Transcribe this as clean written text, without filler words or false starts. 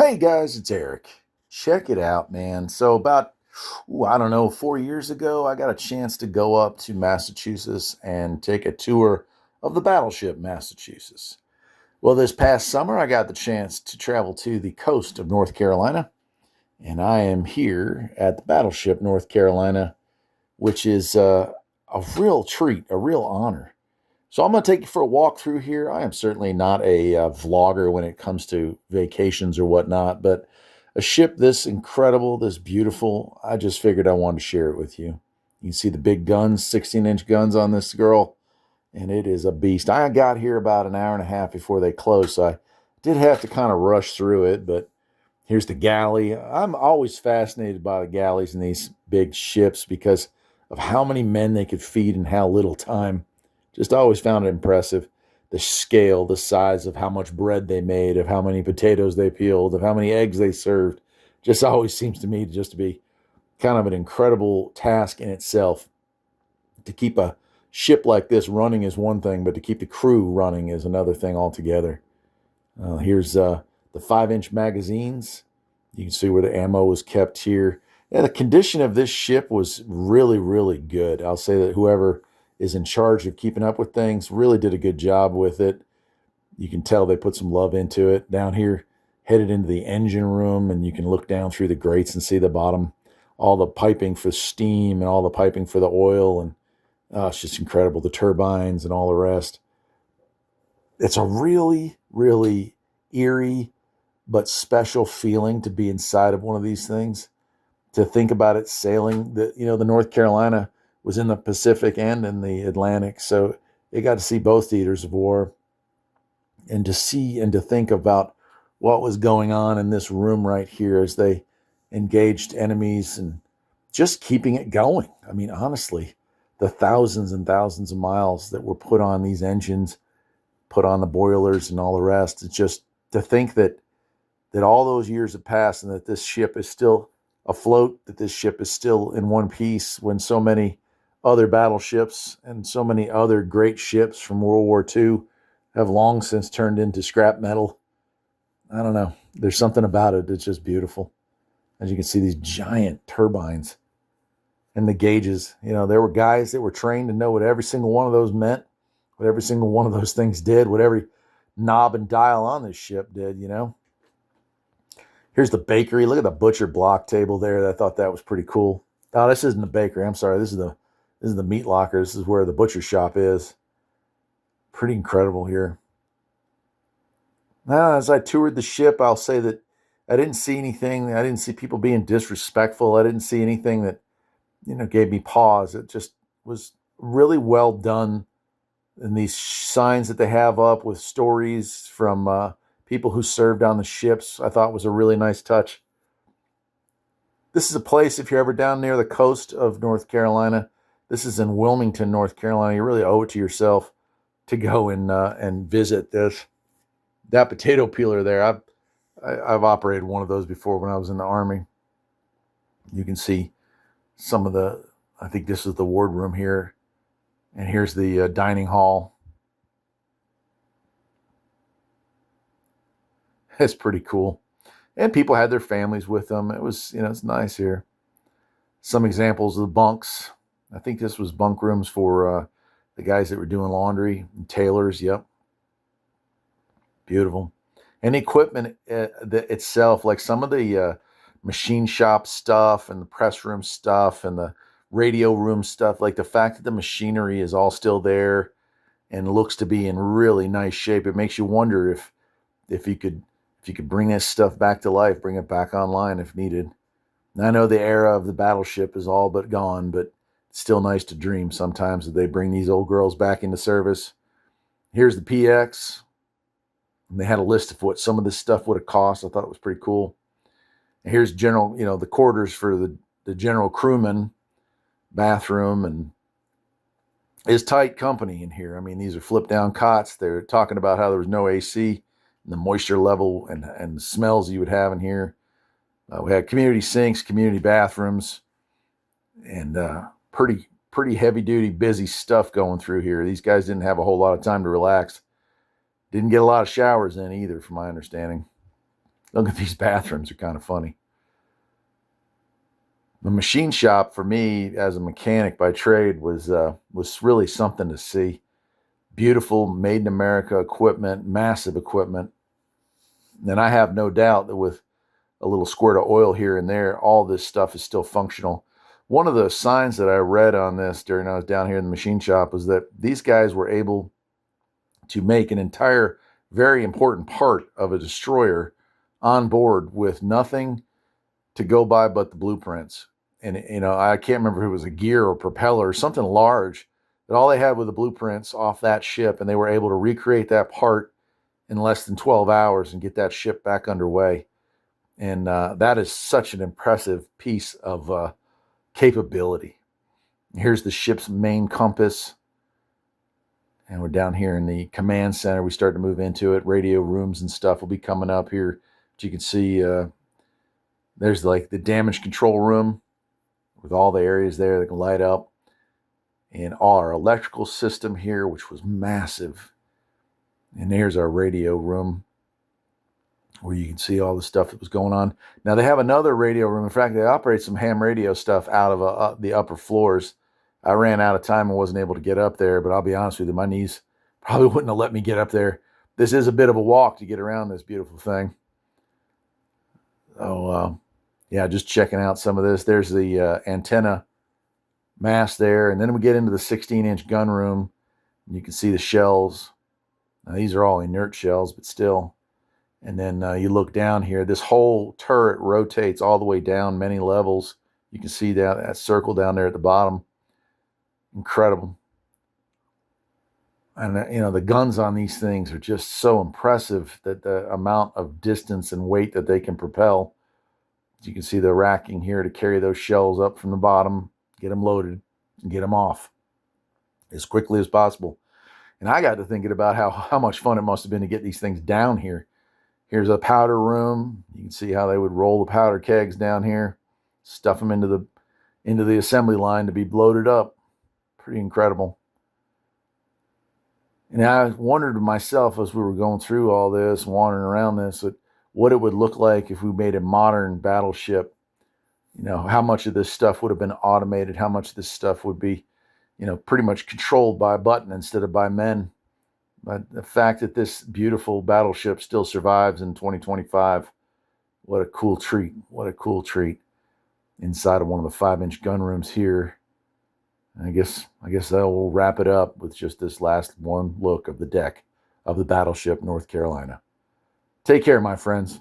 Hey guys, it's Eric. Check it out, man. So about, I don't know, 4 years ago, I got a chance to go up to Massachusetts and take a tour of the Battleship, Massachusetts. Well, this past summer, I got the chance to travel to the coast of North Carolina, and I am here at the Battleship, North Carolina, which is a real treat, a real honor. So I'm going to take you for a walk through here. I am certainly not a vlogger when it comes to vacations or whatnot, but a ship this incredible, this beautiful, I just figured I wanted to share it with you. You can see the big guns, 16-inch guns on this girl, and it is a beast. I got here about an hour and a half before they closed, so I did have to kind of rush through it, but here's the galley. I'm always fascinated by the galleys in these big ships because of how many men they could feed in how little time. Just always found it impressive. The scale, the size of how much bread they made, of how many potatoes they peeled, of how many eggs they served. Just always seems to me just to be kind of an incredible task in itself. To keep a ship like this running is one thing, but to keep the crew running is another thing altogether. Here's the 5-inch magazines. You can see where the ammo was kept here. Yeah, the condition of this ship was really, really good. I'll say that whoever is in charge of keeping up with things really did a good job with it. You can tell they put some love into it. Down here, headed into the engine room, and you can look down through the grates and see the bottom, all the piping for steam and all the piping for the oil, and it's just incredible. The turbines and all the rest. It's a really, really eerie but special feeling to be inside of one of these things. To think about it sailing, the North Carolina was in the Pacific and in the Atlantic, so they got to see both theaters of war, and to see and to think about what was going on in this room right here as they engaged enemies and just keeping it going. I mean, honestly, the thousands and thousands of miles that were put on these engines, put on the boilers and all the rest. It's just to think that all those years have passed and that this ship is still afloat, that this ship is still in one piece when so many other battleships and so many other great ships from World War II have long since turned into scrap metal. I don't know. There's something about it that's just beautiful. As you can see, these giant turbines and the gauges. There were guys that were trained to know what every single one of those meant, what every single one of those things did, what every knob and dial on this ship did. Here's the bakery. Look at the butcher block table there. I thought that was pretty cool. Oh, this isn't the bakery. I'm sorry. This is the meat locker. This is where the butcher shop is. Pretty incredible here. Now, as I toured the ship, I'll say that I didn't see anything. I didn't see people being disrespectful. I didn't see anything that, gave me pause. It just was really well done. And these signs that they have up with stories from people who served on the ships, I thought was a really nice touch. This is a place, if you're ever down near the coast of North Carolina, this is in Wilmington, North Carolina. You really owe it to yourself to go and visit this. That potato peeler there, I've operated one of those before when I was in the Army. You can see some of I think this is the wardroom here. And here's the dining hall. It's pretty cool. And people had their families with them. It was, it's nice here. Some examples of the bunks. I think this was bunk rooms for the guys that were doing laundry and tailors. Yep. Beautiful. And equipment itself, like some of the machine shop stuff and the press room stuff and the radio room stuff, like the fact that the machinery is all still there and looks to be in really nice shape. It makes you wonder if you could bring this stuff back to life, bring it back online if needed. And I know the era of the battleship is all but gone, but it's still nice to dream sometimes that they bring these old girls back into service. Here's the PX. And they had a list of what some of this stuff would have cost. I thought it was pretty cool. And here's general, the quarters for the general crewman, bathroom, and it's tight company in here. I mean, these are flip down cots. They're talking about how there was no AC and the moisture level and the smells you would have in here. We had community sinks, community bathrooms, and pretty heavy duty, busy stuff going through here. These guys didn't have a whole lot of time to relax. Didn't get a lot of showers in either, from my understanding. Look at these bathrooms, are kind of funny. The machine shop for me as a mechanic by trade was really something to see. Beautiful, made in America equipment, massive equipment. And I have no doubt that with a little squirt of oil here and there, all this stuff is still functional. One of the signs that I read on this during I was down here in the machine shop was that these guys were able to make an entire, very important part of a destroyer on board with nothing to go by but the blueprints. And, I can't remember if it was a gear or propeller or something large, but all they had were the blueprints off that ship, and they were able to recreate that part in less than 12 hours and get that ship back underway. And that is such an impressive piece of capability. Here's the ship's main compass. And we're down here in the command center. We start to move into it. Radio rooms and stuff will be coming up here. But you can see there's like the damage control room with all the areas there that can light up. And our electrical system here, which was massive. And there's our radio room where you can see all the stuff that was going on. Now they have another radio room. In fact, they operate some ham radio stuff out of the upper floors. I ran out of time and wasn't able to get up there, but I'll be honest with you, my knees probably wouldn't have let me get up there. This is a bit of a walk to get around this beautiful thing. So, yeah, just checking out some of this. There's the antenna mast there, and then we get into the 16-inch gun room. And you can see the shells. Now, these are all inert shells, but still. And then you look down here. This whole turret rotates all the way down many levels. You can see that circle down there at the bottom. Incredible. And, the guns on these things are just so impressive, that the amount of distance and weight that they can propel. You can see the racking here to carry those shells up from the bottom, get them loaded, and get them off as quickly as possible. And I got to thinking about how much fun it must have been to get these things down here. Here's a powder room. You can see how they would roll the powder kegs down here, stuff them into the assembly line to be loaded up. Pretty incredible. And I wondered to myself as we were going through all this, wandering around this, what it would look like if we made a modern battleship. How much of this stuff would have been automated, how much of this stuff would be, pretty much controlled by a button instead of by men. But the fact that this beautiful battleship still survives in 2025, what a cool treat. What a cool treat. Inside of one of the 5-inch gun rooms here. I guess that will wrap it up with just this last one look of the deck of the Battleship North Carolina. Take care, my friends.